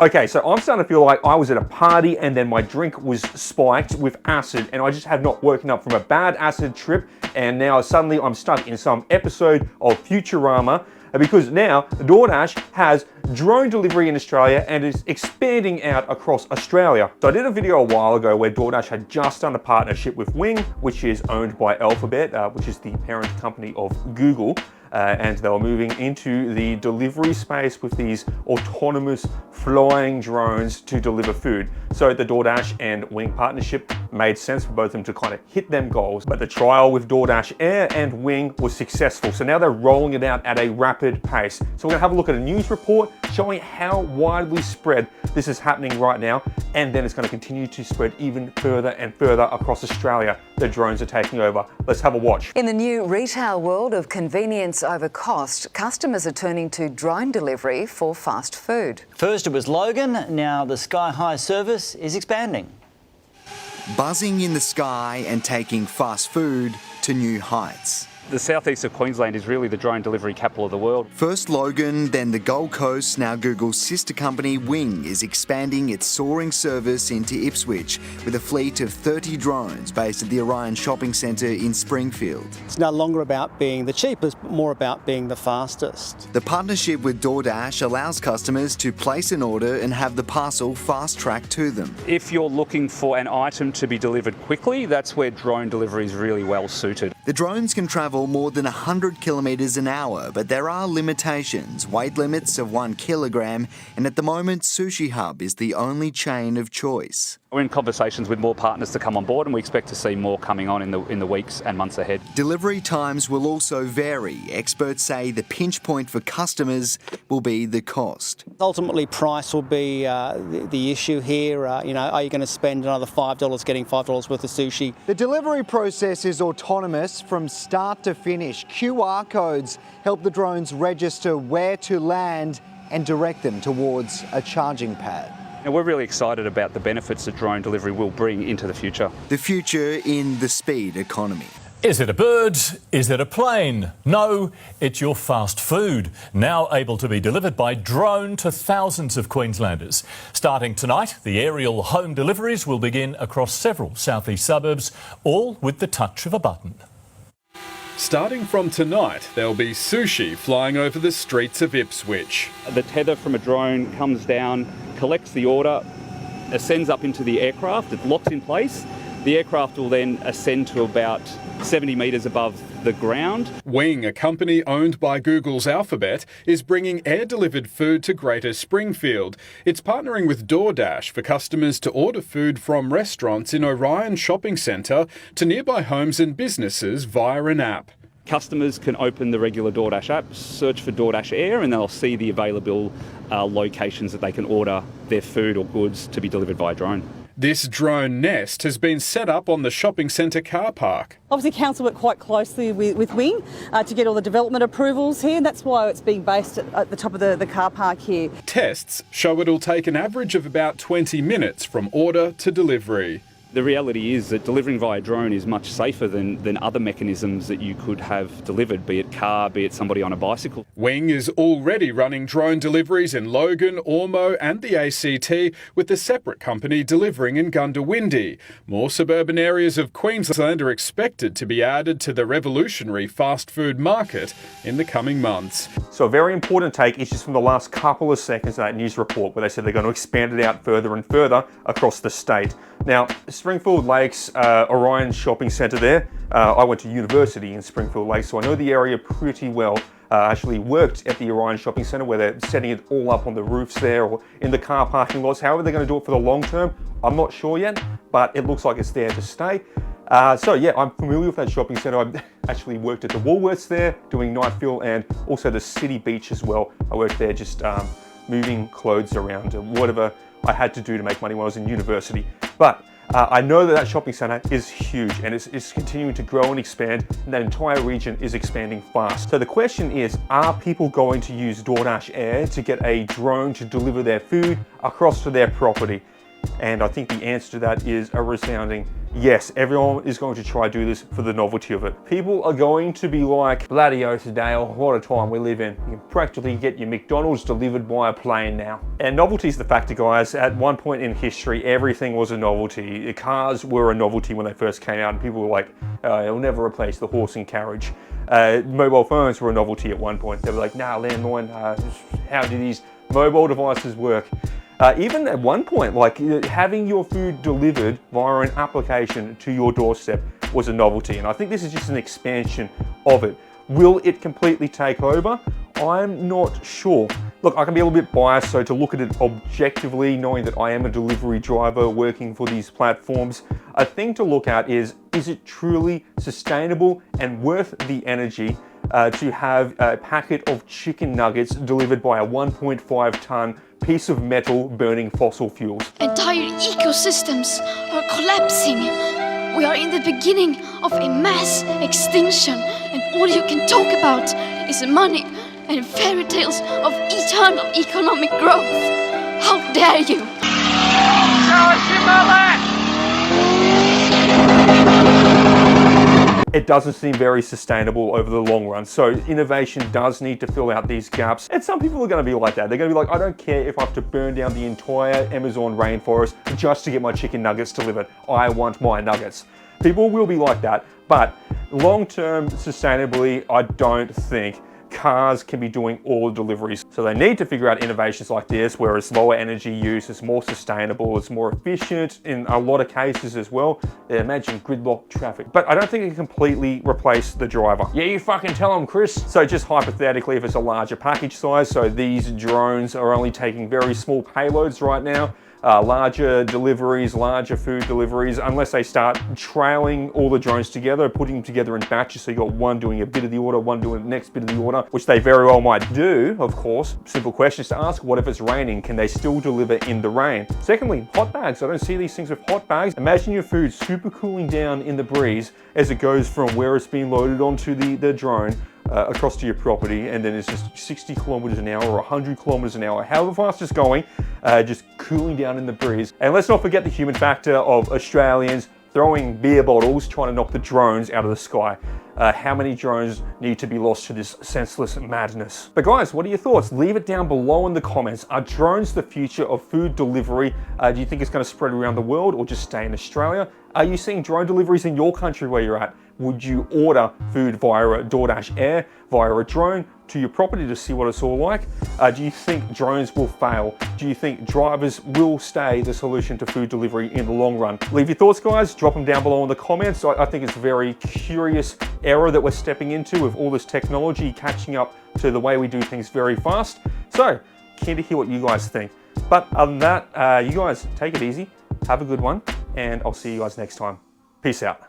Okay, so I'm starting to feel like I was at a party and then my drink was spiked with acid and I just have not woken up from a bad acid trip, and now suddenly I'm stuck in some episode of Futurama because now DoorDash has drone delivery in Australia and is expanding out across Australia. So I did a video a while ago where DoorDash had just done a partnership with Wing, which is owned by Alphabet, which is the parent company of Google. And they were moving into the delivery space with these autonomous flying drones to deliver food. So the DoorDash and Wing partnership made sense for both of them to kind of hit them goals. But the trial with DoorDash Air and Wing was successful. So now they're rolling it out at a rapid pace. So we're gonna have a look at a news report showing how widely spread this is happening right now. And then it's gonna continue to spread even further and further across Australia. The drones are taking over. Let's have a watch. In the new retail world of convenience over cost, customers are turning to drone delivery for fast food. First it was Logan, now the Sky High service is expanding. Buzzing in the sky and taking fast food to new heights. The southeast of Queensland is really the drone delivery capital of the world. First Logan, then the Gold Coast, now Google's sister company Wing is expanding its soaring service into Ipswich with a fleet of 30 drones based at the Orion Shopping Centre in Springfield. It's no longer about being the cheapest, but more about being the fastest. The partnership with DoorDash allows customers to place an order and have the parcel fast-tracked to them. If you're looking for an item to be delivered quickly, that's where drone delivery is really well suited. The drones can travel more than 100 kilometres an hour, but there are limitations, weight limits of 1 kilogram, and at the moment Sushi Hub is the only chain of choice. We're in conversations with more partners to come on board, and we expect to see more coming on in the weeks and months ahead. Delivery times will also vary. Experts say the pinch point for customers will be the cost. Ultimately, price will be the issue here. Are you going to spend another $5 getting $5 worth of sushi? The delivery process is autonomous from start to finish. QR codes help the drones register where to land and direct them towards a charging pad. And we're really excited about the benefits that drone delivery will bring into the future. The future in the speed economy. Is it a bird? Is it a plane? No, it's your fast food, now able to be delivered by drone to thousands of Queenslanders. Starting tonight, the aerial home deliveries will begin across several southeast suburbs, all with the touch of a button. Starting from tonight, there'll be sushi flying over the streets of Ipswich. The tether from a drone comes down, collects the order, ascends up into the aircraft, it locks in place. The aircraft will then ascend to about 70 metres above the ground. Wing, a company owned by Google's Alphabet, is bringing air-delivered food to Greater Springfield. It's partnering with DoorDash for customers to order food from restaurants in Orion Shopping Centre to nearby homes and businesses via an app. Customers can open the regular DoorDash app, search for DoorDash Air, and they'll see the available locations that they can order their food or goods to be delivered by drone. This drone nest has been set up on the shopping centre car park. Obviously, council worked quite closely with Wing to get all the development approvals here. That's why it's being based at the top of the car park here. Tests show it'll take an average of about 20 minutes from order to delivery. The reality is that delivering via drone is much safer than other mechanisms that you could have delivered, be it car, be it somebody on a bicycle. Wing is already running drone deliveries in Logan, Ormo and the ACT, with the separate company delivering in Gundawindi. More suburban areas of Queensland are expected to be added to the revolutionary fast food market in the coming months. So a very important take is just from the last couple of seconds of that news report where they said they're going to expand it out further and further across the state. Now, Springfield Lakes, Orion Shopping Centre there. I went to university in Springfield Lakes, so I know the area pretty well. I actually worked at the Orion Shopping Centre where they're setting it all up on the roofs there or in the car parking lots. However they're going to do it for the long term, I'm not sure yet, but it looks like it's there to stay. So yeah, I'm familiar with that shopping centre. I've actually worked at the Woolworths there doing night fill and also the City Beach as well. I worked there just moving clothes around and whatever I had to do to make money when I was in university. But I know that shopping centre is huge and it's continuing to grow and expand, and that entire region is expanding fast. So the question is, are people going to use DoorDash Air to get a drone to deliver their food across to their property? And I think the answer to that is a resounding Yes, everyone is going to try to do this for the novelty of it. People are going to be like, bloody oath, Dale, what a time we live in. You can practically get your McDonald's delivered by a plane now. And novelty's the factor, guys. At one point in history, everything was a novelty. The cars were a novelty when they first came out, and people were like, it'll never replace the horse and carriage. Mobile phones were a novelty at one point. They were like, nah, landline, how do these mobile devices work? Even at one point, like having your food delivered via an application to your doorstep was a novelty. And I think this is just an expansion of it. Will it completely take over? I'm not sure. Look, I can be a little bit biased, so to look at it objectively, knowing that I am a delivery driver working for these platforms, a thing to look at is it truly sustainable and worth the energy to have a packet of chicken nuggets delivered by a 1.5 ton piece of metal burning fossil fuels? Entire ecosystems are collapsing. We are in the beginning of a mass extinction, and all you can talk about is money and fairy tales of eternal economic growth. How dare you! It doesn't seem very sustainable over the long run. So innovation does need to fill out these gaps. And some people are going to be like that. They're going to be like, I don't care if I have to burn down the entire Amazon rainforest just to get my chicken nuggets delivered. I want my nuggets. People will be like that. But long-term, sustainably, I don't think cars can be doing all the deliveries. So they need to figure out innovations like this, where it's lower energy use, it's more sustainable, it's more efficient in a lot of cases as well. Imagine gridlock traffic. But I don't think it can completely replace the driver. Yeah, you fucking tell them, Chris. So just hypothetically, if it's a larger package size, so these drones are only taking very small payloads right now, larger deliveries, larger food deliveries, unless they start trailing all the drones together, putting them together in batches, so you got one doing a bit of the order, one doing the next bit of the order, which they very well might do, of course. Simple questions to ask: what if it's raining? Can they still deliver in the rain? Secondly, hot bags. I don't see these things with hot bags. Imagine your food super cooling down in the breeze as it goes from where it's being loaded onto the drone across to your property, and then it's just 60 kilometers an hour or 100 kilometers an hour, however fast it's going, just cooling down in the breeze. And let's not forget the human factor of Australians throwing beer bottles, trying to knock the drones out of the sky. How many drones need to be lost to this senseless madness? But guys, what are your thoughts? Leave it down below in the comments. Are drones the future of food delivery? Do you think it's going to spread around the world or just stay in Australia? Are you seeing drone deliveries in your country where you're at? Would you order food via a Doordash Air, via a drone to your property to see what it's all like? Do you think drones will fail? Do you think drivers will stay the solution to food delivery in the long run? Leave your thoughts, guys. Drop them down below in the comments. I think it's a very curious era that we're stepping into with all this technology catching up to the way we do things very fast. So, keen to hear what you guys think. But other than that, you guys take it easy, have a good one, and I'll see you guys next time. Peace out.